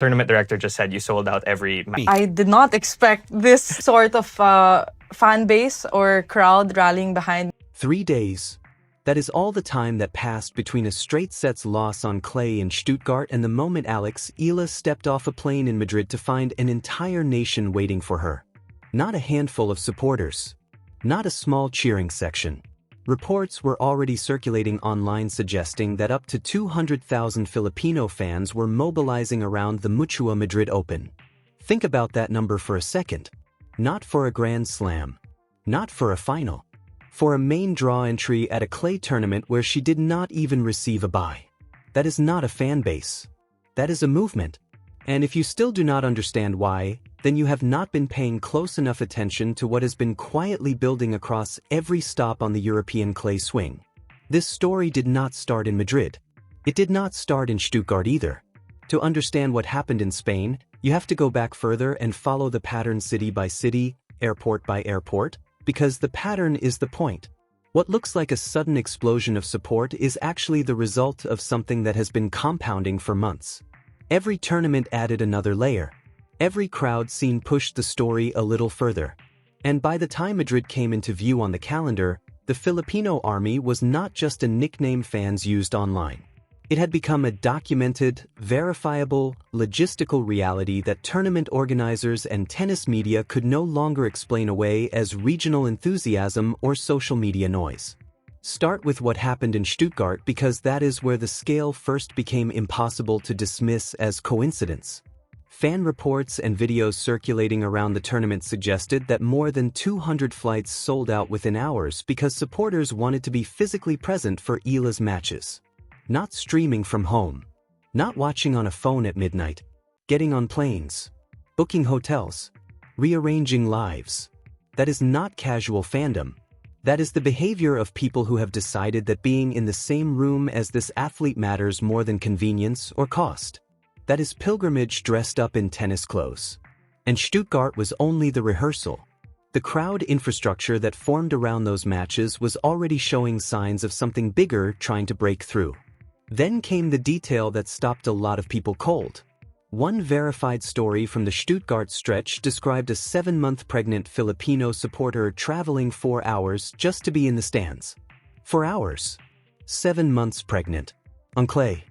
Tournament director just said you sold out every match. I did not expect this sort of fan base or crowd rallying behind. 3 days. That is all the time that passed between a straight sets loss on clay in Stuttgart and the moment Alex Eala stepped off a plane in Madrid to find an entire nation waiting for her. Not a handful of supporters. Not a small cheering section. Reports were already circulating online suggesting that up to 200,000 Filipino fans were mobilizing around the Mutua Madrid Open. Think about that number for a second. Not for a Grand Slam. Not for a final. For a main draw entry at a clay tournament where she did not even receive a bye. That is not a fan base. That is a movement. And if you still do not understand why, then you have not been paying close enough attention to what has been quietly building across every stop on the European clay swing. This story did not start in Madrid. It did not start in Stuttgart either. To understand what happened in Spain, you have to go back further and follow the pattern city by city, airport by airport, because the pattern is the point. What looks like a sudden explosion of support is actually the result of something that has been compounding for months. Every tournament added another layer. Every crowd scene pushed the story a little further. And by the time Madrid came into view on the calendar, the Filipino army was not just a nickname fans used online. It had become a documented, verifiable, logistical reality that tournament organizers and tennis media could no longer explain away as regional enthusiasm or social media noise. Start with what happened in Stuttgart because that is where the scale first became impossible to dismiss as coincidence. Fan reports and videos circulating around the tournament suggested that more than 200 flights sold out within hours because supporters wanted to be physically present for Eala's matches. Not streaming from home. Not watching on a phone at midnight. Getting on planes. Booking hotels. Rearranging lives. That is not casual fandom. That is the behavior of people who have decided that being in the same room as this athlete matters more than convenience or cost. That is pilgrimage dressed up in tennis clothes. And Stuttgart was only the rehearsal. The crowd infrastructure that formed around those matches was already showing signs of something bigger trying to break through. Then came the detail that stopped a lot of people cold. One verified story from the Stuttgart stretch described a 7-month pregnant Filipino supporter traveling 4 hours just to be in the stands. 4 hours. 7 months pregnant. On clay.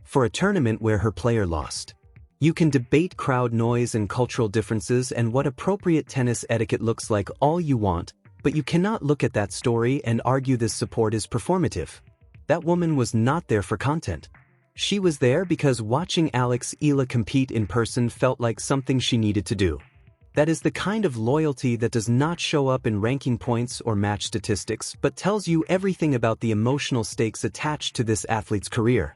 For a tournament where her player lost. You can debate crowd noise and cultural differences and what appropriate tennis etiquette looks like all you want, but you cannot look at that story and argue this support is performative. That woman was not there for content. She was there because watching Alex Eala compete in person felt like something she needed to do. That is the kind of loyalty that does not show up in ranking points or match statistics but tells you everything about the emotional stakes attached to this athlete's career.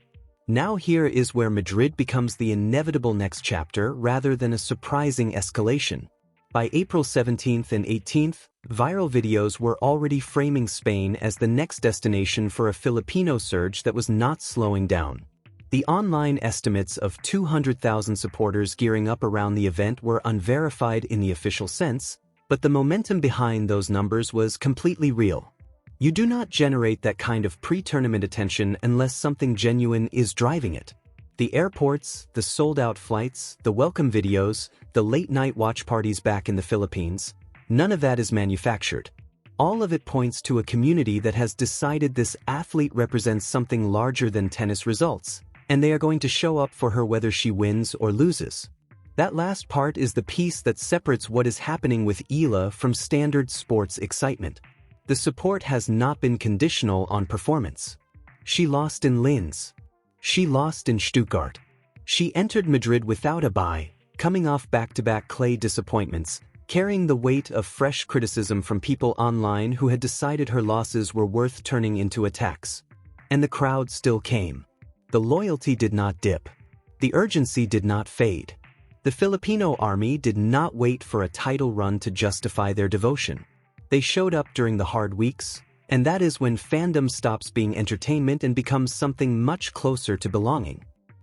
Now here is where Madrid becomes the inevitable next chapter rather than a surprising escalation. By April 17th and 18th, viral videos were already framing Spain as the next destination for a Filipino surge that was not slowing down. The online estimates of 200,000 supporters gearing up around the event were unverified in the official sense, but the momentum behind those numbers was completely real. You do not generate that kind of pre-tournament attention unless something genuine is driving it. The airports, the sold-out flights, the welcome videos, the late-night watch parties back in the Philippines, none of that is manufactured. All of it points to a community that has decided this athlete represents something larger than tennis results, and they are going to show up for her whether she wins or loses. That last part is the piece that separates what is happening with Eala from standard sports excitement. The support has not been conditional on performance. She lost in Linz. She lost in Stuttgart. She entered Madrid without a bye, coming off back-to-back clay disappointments, carrying the weight of fresh criticism from people online who had decided her losses were worth turning into attacks. And the crowd still came. The loyalty did not dip. The urgency did not fade. The Filipino army did not wait for a title run to justify their devotion. They showed up during the hard weeks, and that is when fandom stops being entertainment and becomes something much closer to belonging.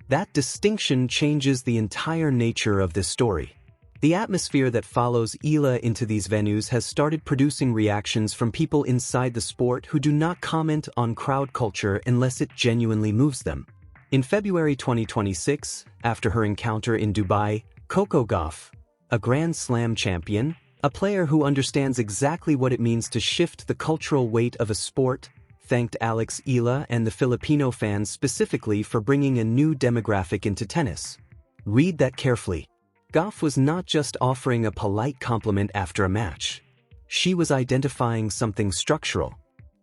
That distinction changes the entire nature of this story. The atmosphere that follows Eala into these venues has started producing reactions from people inside the sport who do not comment on crowd culture unless it genuinely moves them. In February 2026, after her encounter in Dubai, Coco Gauff, a Grand Slam champion, a player who understands exactly what it means to shift the cultural weight of a sport, thanked Alex Eala and the Filipino fans specifically for bringing a new demographic into tennis. Read that carefully. Gauff was not just offering a polite compliment after a match. She was identifying something structural.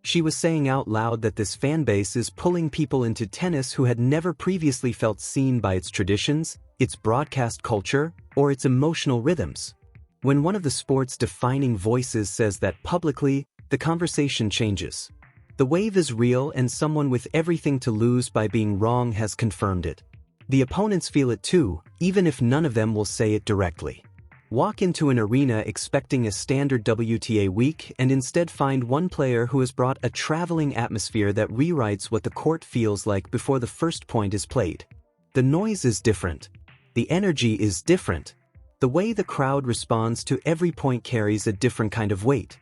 She was saying out loud that this fanbase is pulling people into tennis who had never previously felt seen by its traditions, its broadcast culture, or its emotional rhythms. When one of the sport's defining voices says that publicly, the conversation changes. The wave is real, and someone with everything to lose by being wrong has confirmed it. The opponents feel it too, even if none of them will say it directly. Walk into an arena expecting a standard WTA week and instead find one player who has brought a traveling atmosphere that rewrites what the court feels like before the first point is played. The noise is different. The energy is different. The way the crowd responds to every point carries a different kind of weight.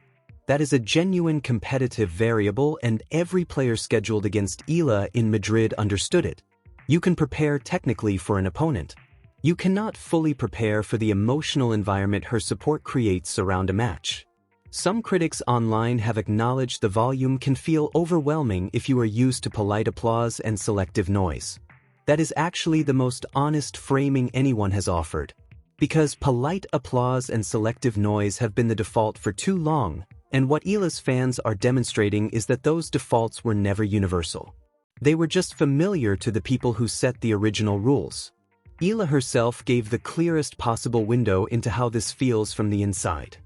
That is a genuine competitive variable, and every player scheduled against Eala in Madrid understood it. You can prepare technically for an opponent. You cannot fully prepare for the emotional environment her support creates around a match. Some critics online have acknowledged the volume can feel overwhelming if you are used to polite applause and selective noise. That is actually the most honest framing anyone has offered. Because polite applause and selective noise have been the default for too long, and what Eala's fans are demonstrating is that those defaults were never universal. They were just familiar to the people who set the original rules. Eala herself gave the clearest possible window into how this feels from the inside.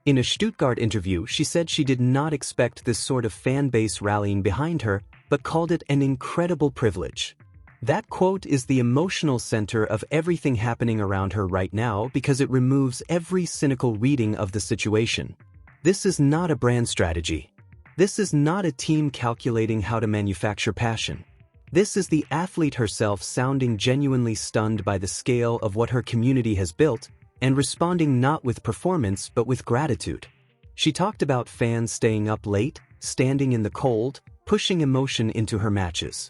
In a Stuttgart interview, she said she did not expect this sort of fan base rallying behind her, but called it an incredible privilege. That quote is the emotional center of everything happening around her right now because it removes every cynical reading of the situation. This is not a brand strategy. This is not a team calculating how to manufacture passion. This is the athlete herself sounding genuinely stunned by the scale of what her community has built and responding not with performance but with gratitude. She talked about fans staying up late, standing in the cold, pushing emotion into her matches.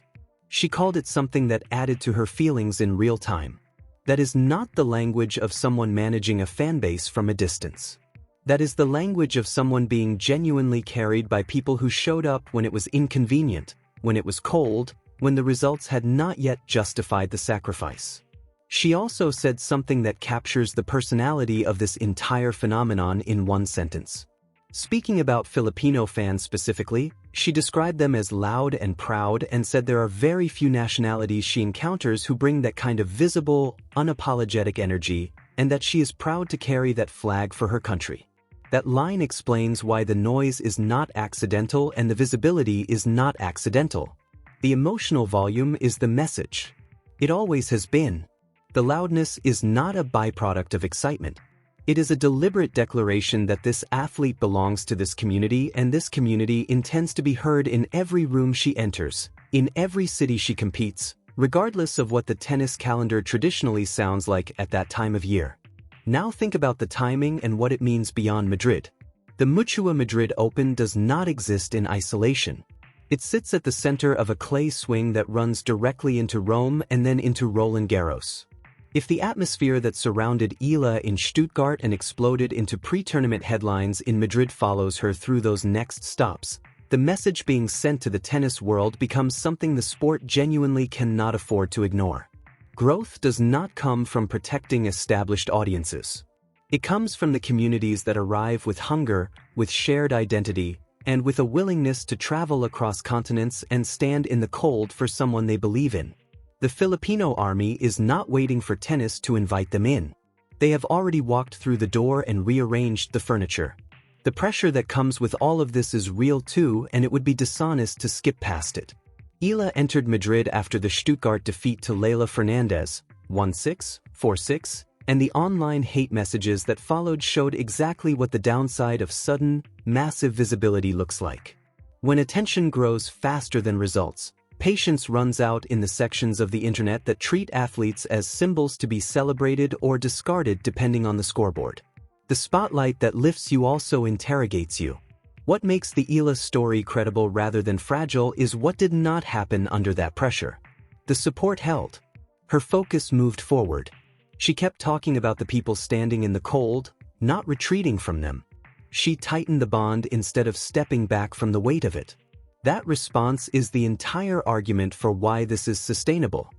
She called it something that added to her feelings in real time. That is not the language of someone managing a fanbase from a distance. That is the language of someone being genuinely carried by people who showed up when it was inconvenient, when it was cold, when the results had not yet justified the sacrifice. She also said something that captures the personality of this entire phenomenon in one sentence. Speaking about Filipino fans specifically, she described them as loud and proud and said there are very few nationalities she encounters who bring that kind of visible, unapologetic energy, and that she is proud to carry that flag for her country. That line explains why the noise is not accidental and the visibility is not accidental. The emotional volume is the message. It always has been. The loudness is not a byproduct of excitement. It is a deliberate declaration that this athlete belongs to this community, and this community intends to be heard in every room she enters, in every city she competes, regardless of what the tennis calendar traditionally sounds like at that time of year. Now think about the timing and what it means beyond Madrid. The Mutua Madrid Open does not exist in isolation. It sits at the center of a clay swing that runs directly into Rome and then into Roland Garros. If the atmosphere that surrounded Eala in Stuttgart and exploded into pre-tournament headlines in Madrid follows her through those next stops, the message being sent to the tennis world becomes something the sport genuinely cannot afford to ignore. Growth does not come from protecting established audiences. It comes from the communities that arrive with hunger, with shared identity, and with a willingness to travel across continents and stand in the cold for someone they believe in. The Filipino army is not waiting for tennis to invite them in. They have already walked through the door and rearranged the furniture. The pressure that comes with all of this is real too, and it would be dishonest to skip past it. Eala entered Madrid after the Stuttgart defeat to Leylah Fernandez, 1-6, 4-6, and the online hate messages that followed showed exactly what the downside of sudden, massive visibility looks like. When attention grows faster than results, patience runs out in the sections of the internet that treat athletes as symbols to be celebrated or discarded depending on the scoreboard. The spotlight that lifts you also interrogates you. What makes the Eala story credible rather than fragile is what did not happen under that pressure. The The support held. Her focus moved forward. She kept talking about the people standing in the cold, not retreating from them. She tightened the bond instead of stepping back from the weight of it. That response is the entire argument for why this is sustainable.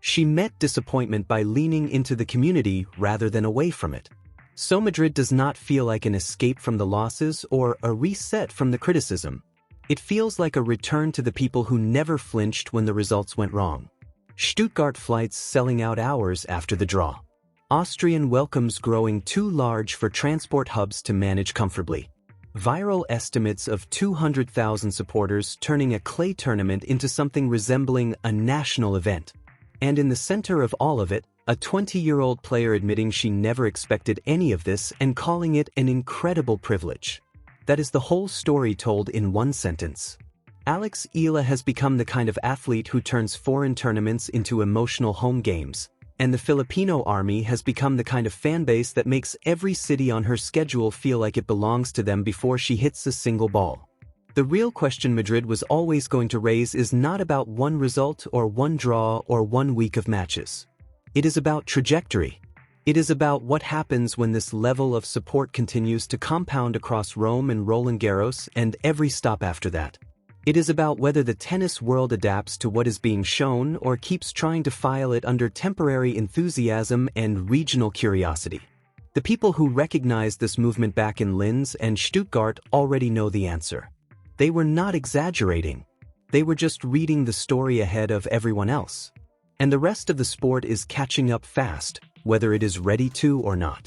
She met disappointment by leaning into the community rather than away from it. So Madrid does not feel like an escape from the losses or a reset from the criticism. It feels like a return to the people who never flinched when the results went wrong. Stuttgart flights selling out hours after the draw. Austrian welcomes growing too large for transport hubs to manage comfortably. Viral estimates of 200,000 supporters turning a clay tournament into something resembling a national event. And in the center of all of it, a 20-year-old player admitting she never expected any of this and calling it an incredible privilege. That is the whole story told in one sentence. Alex Eala has become the kind of athlete who turns foreign tournaments into emotional home games, and the Filipino army has become the kind of fanbase that makes every city on her schedule feel like it belongs to them before she hits a single ball. The real question Madrid was always going to raise is not about one result or one draw or 1 week of matches. It is about trajectory. It is about what happens when this level of support continues to compound across Rome and Roland Garros and every stop after that. It is about whether the tennis world adapts to what is being shown or keeps trying to file it under temporary enthusiasm and regional curiosity. The people who recognized this movement back in Linz and Stuttgart already know the answer. They were not exaggerating. They were just reading the story ahead of everyone else. And the rest of the sport is catching up fast, whether it is ready to or not.